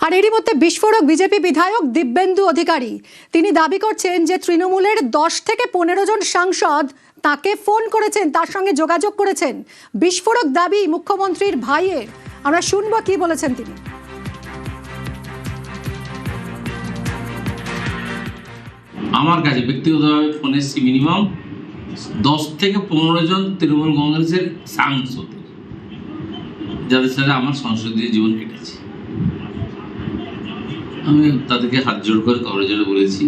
আর এরই মধ্যে বিস্ফোরক বিজেপি বিধায়ক দিব্যেন্দু অধিকারী তিনি দাবি করছেন যে তৃণমূলের 10 থেকে 15 জন সাংসদ তাকে ফোন করেছেন, তার সঙ্গে যোগাযোগ করেছেন। বিস্ফোরক দাবি মুখ্যমন্ত্রীর ভাইয়ের। আমরা শুনবো কি বলেছেন তিনি। আমার কাছে ব্যক্তিগতভাবে ফোন এসেছে মিনিমাম 10 থেকে 15 জন তৃণমূল কংগ্রেসের সাংসদ, যাদের সাথে আমার সংসদীয় জীবন কেটেছে। আমি তাদেরকে হাত জোড় করে করজোড়ে বলেছি,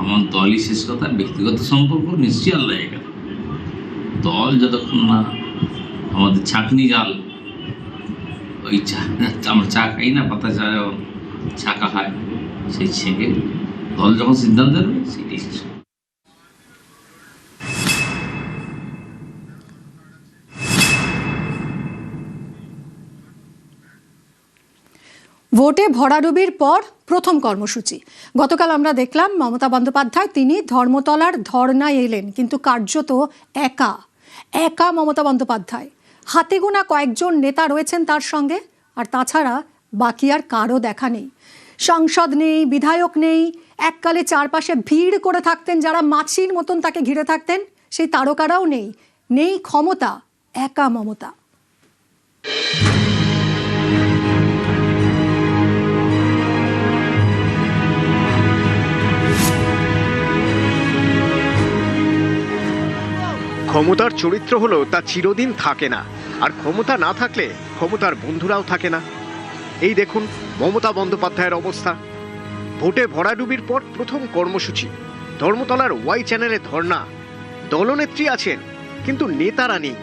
আমার দলই শেষ কথা, ব্যক্তিগত সম্পর্ক নিশ্চয়ই আল্লাহ এখানে। দল যতক্ষণ না আমাদের ছাঁকনি জাল, ওই আমরা চা খাই না, পাতা চা ছাঁকা হয়, সেই ছেঁকে দল যখন সিদ্ধান্ত নেবে সেটাই শেষ। ভোটে ভরাডুবির পর প্রথম কর্মসূচি গতকাল আমরা দেখলাম মমতা বন্দ্যোপাধ্যায় তিনি ধর্মতলার ধর্নায় এলেন, কিন্তু কার্যত একা মমতা বন্দ্যোপাধ্যায়। হাতে গোনা কয়েকজন নেতা রয়েছেন তার সঙ্গে, আর তাছাড়া বাকি আর কারো দেখা নেই। সাংসদ নেই, বিধায়ক নেই। এককালে চারপাশে ভিড় করে থাকতেন যারা মাছির মতন তাকে ঘিরে থাকতেন, সেই তারকারাও নেই ক্ষমতা, একা মমতা। ক্ষমতার চরিত্র হলো তা চিরদিন থাকে না, আর ক্ষমতা না থাকলে ক্ষমতার বন্ধুরাও থাকে না। এই দেখুন মমতা বন্দ্যোপাধ্যায়ের অবস্থা। ভোটে ভরাডুবির পর প্রথম কর্মসূচি, ধর্মতলার ওয়াই চ্যানেলে ধর্ণা। দলনেত্রী আছেন কিন্তু নেতারা নেই।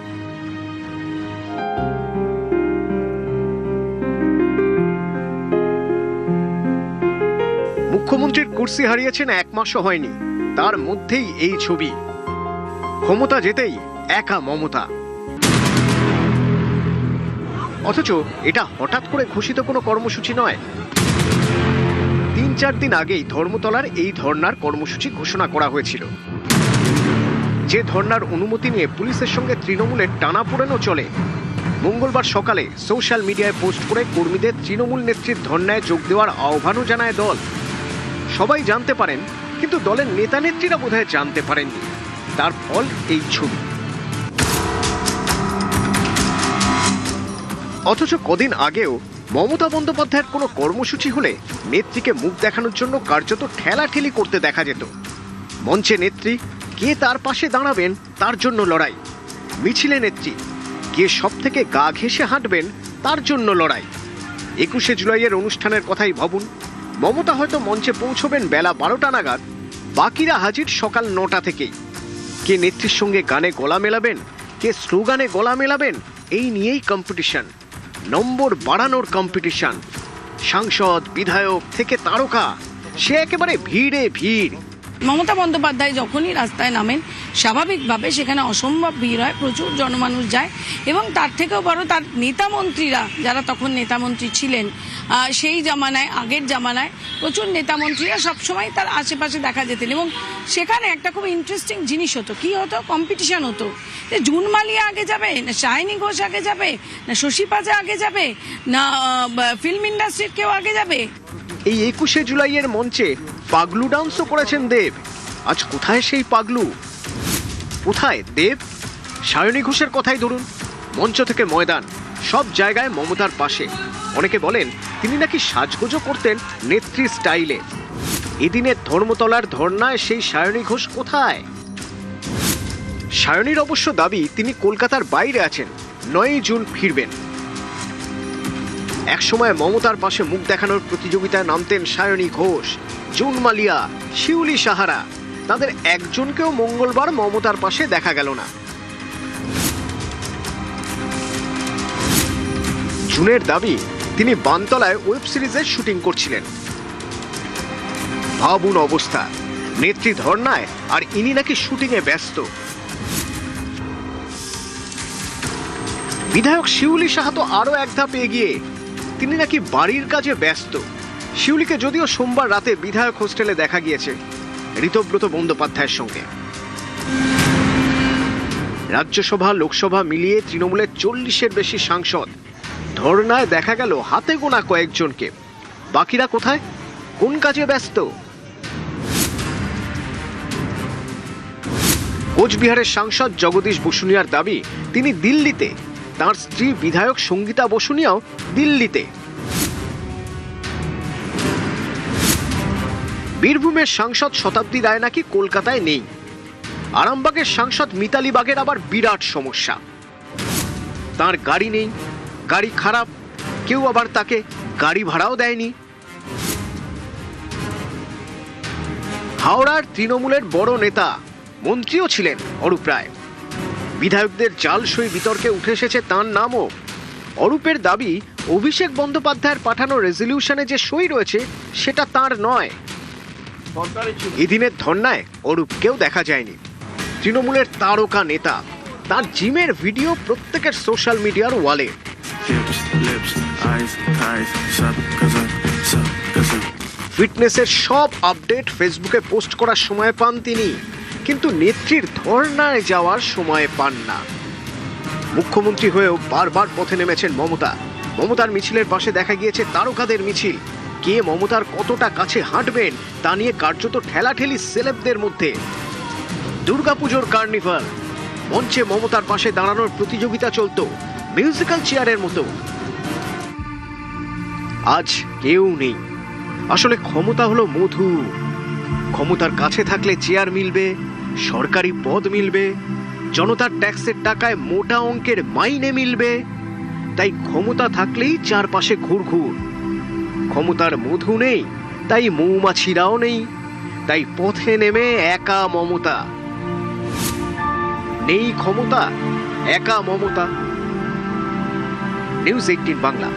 মুখ্যমন্ত্রীর কুর্সি হারিয়েছেন 1 মাসও হয়নি, তার মধ্যেই এই ছবি। ক্ষমতা যেতেই একা মমতা। অথচ এটা হঠাৎ করে ঘোষিত কোনো কর্মসূচি নয়। 3-4 দিন আগেই ধর্মতলার এই ধর্নার কর্মসূচি ঘোষণা করা হয়েছিল। যে ধর্নার অনুমতি নিয়ে পুলিশের সঙ্গে তৃণমূলের টানাপোড়েনও চলে। মঙ্গলবার সকালে সোশ্যাল মিডিয়ায় পোস্ট করে কর্মীদের তৃণমূল নেত্রীর ধর্নায় যোগ দেওয়ার আহ্বানও জানায় দল। সবাই জানতে পারেন, কিন্তু দলের নেতা নেত্রীরা বোধহয় জানতে পারেননি। তার ফল এই ছবি। অথচ কদিন আগেও মমতা বন্দ্যোপাধ্যায়ের কোনো কর্মসূচি হলে নেত্রীকে মুখ দেখানোর জন্য কার্যত ঠেলাঠেলি করতে দেখা যেত। মঞ্চে নেত্রী, কে তার পাশে দাঁড়াবেন তার জন্য লড়াই। মিছিলে নেত্রী, কে সব থেকে গা ঘেঁষে হাঁটবেন তার জন্য লড়াই। 21শে জুলাইয়ের অনুষ্ঠানের কথাই ভাবুন। মমতা হয়তো মঞ্চে পৌঁছবেন বেলা 12টা নাগাদ, বাকিরা হাজির সকাল 9টা থেকেই। কে নেত্রীর সঙ্গে গানে গলা মেলাবেন, কে স্লোগানে গলা মেলাবেন, এই নিয়েই কম্পিটিশন, নম্বর বাড়ানোর কম্পিটিশন। সাংসদ, বিধায়ক থেকে তারকা, সে একেবারে ভিড়ে ভিড়। মমতা বন্দ্যোপাধ্যায় যখনই রাস্তায় নামেন স্বাভাবিকভাবে সেখানে অসম্ভব ভিড় হয়, প্রচুর জনমানুষ যায়। এবং তার থেকেও বড় তার নেতামন্ত্রীরা, যারা তখন নেতামন্ত্রী ছিলেন সেই জামানায়, আগের জামানায় প্রচুর নেতামন্ত্রীরা সবসময় তার আশেপাশে দেখা যেতেন। এবং সেখানে একটা খুব ইন্টারেস্টিং জিনিস হতো, কি হতো, কম্পিটিশন হতো যে জুন মালিয়া আগে যাবে, না শাইনি ঘোষ আগে যাবে, না শশী পাজা আগে যাবে, না ফিল্ম ইন্ডাস্ট্রির কেউ আগে যাবে। এই 21শে জুলাইয়ের মঞ্চে পাগলু ডান্সও করেছেন দেব। আজ কোথায় সেই পাগলু? কোথায় দেব? সায়নী ঘোষের কথাই ধরুন, মঞ্চ থেকে ময়দান সব জায়গায় মমতার পাশে। অনেকে বলেন তিনি নাকি সাজগোজও করতেন নেত্রী স্টাইলে। এদিনের ধর্মতলার ধর্নায় সেই সায়নী ঘোষ কোথায়? সায়নীর অবশ্য দাবি তিনি কলকাতার বাইরে আছেন, 9ই জুন ফিরবেন। একসময় মমতার পাশে মুখ দেখানোর প্রতিযোগিতায় নামতেন সায়নী ঘোষ, জুন মালিয়া, শিউলি সাহারা। তাদের একজনকেও মঙ্গলবার মমতার পাশে দেখা গেল না। জুনের দাবি তিনি বানতলায় ওয়েব সিরিজের শুটিং করছিলেন। ভাবুন অবস্থা, নেত্রী ধর্নায় আর ইনি নাকি শুটিংয়ে ব্যস্ত। বিধায়ক শিউলি সাহা তো আরো এক ধাপ এগিয়ে, তিনি নাকি বাড়ির কাজে ব্যস্ত। শিউলিকে যদিও সোমবার রাতে বিধায়ক হোস্টেলে দেখা গিয়েছে ঋতব্রত বন্দ্যোপাধ্যায়ের সঙ্গে। রাজ্যসভা লোকসভা মিলিয়ে তৃণমূলের 40-এর বেশি সাংসদ। ধর্নায় দেখা গেল হাতে গোনা কয়েকজনকে। বাকিরা কোথায়, কোন কাজে ব্যস্ত? কোচবিহারের সাংসদ জগদীশ বসুনিয়ার দাবি তিনি দিল্লিতে, তার স্ত্রী বিধায়ক সঙ্গীতা বসুনিয়াও দিল্লিতে। বীরভূমের সাংসদ শতাব্দী রায় নাকি কলকাতায় নেই। আরামবাগের সাংসদ মিতালি বাগের আবার বিরাট সমস্যা, তার গাড়ি নেই, গাড়ি খারাপ, কেউ আবার তাকে গাড়ি ভাড়াও দেয়নি। হাওড়ার তৃণমূলের বড় নেতা, মন্ত্রীও ছিলেন অরূপ রায়, বিধায়কদের জালসই বিতর্কে উঠে এসেছে তাঁর নামও। অরূপের দাবি অভিষেক বন্দ্যোপাধ্যায়ের পাঠানো রেজলিউশনে যে সই রয়েছে সেটা তাঁর নয়। এদিনের ধর্নায় অরূপকেও দেখা যায়নি। তৃণমূলের তারকা নেতা, তার জিমের ভিডিও প্রত্যেকের সোশ্যাল মিডিয়ার ওয়ালে। ফিটনেসের সব আপডেট ফেসবুকে পোস্ট করার সময় পান তিনি, কিন্তু নেত্রীর ধর্নায় যাওয়ার সময় পান না। মুখ্যমন্ত্রী হয়েও বারবার পথে নেমেছেন মমতা। মমতার মিছিলের পাশে দেখা গিয়েছে তারকাদের মিছিল। কে মমতার কতটা কাছে হাঁটবেন তা নিয়ে কার্যত ঠেলাঠেলি সেলেবদের মধ্যে। দুর্গাপুজোর কার্নিভাল, মঞ্চে মমতার পাশে দাঁড়ানোর প্রতিযোগিতা চলত মিউজিক্যাল চেয়ারের মতো। আজ কেউ নেই। আসলে ক্ষমতা হলো মধু। ক্ষমতার কাছে থাকলে চেয়ার মিলবে, সরকারি পদ মিলবে, জনতার ট্যাক্সের টাকায় মোটা অঙ্কের মাইনে মিলবে। তাই ক্ষমতা থাকলেই চারপাশে ঘুরঘুর। ক্ষমতার মধু নেই, তাই মৌমাছিরাও নেই। তাই পথে নেমে একা মমতা। নেই ক্ষমতা, একা মমতা। নিউজ 18 বাংলা।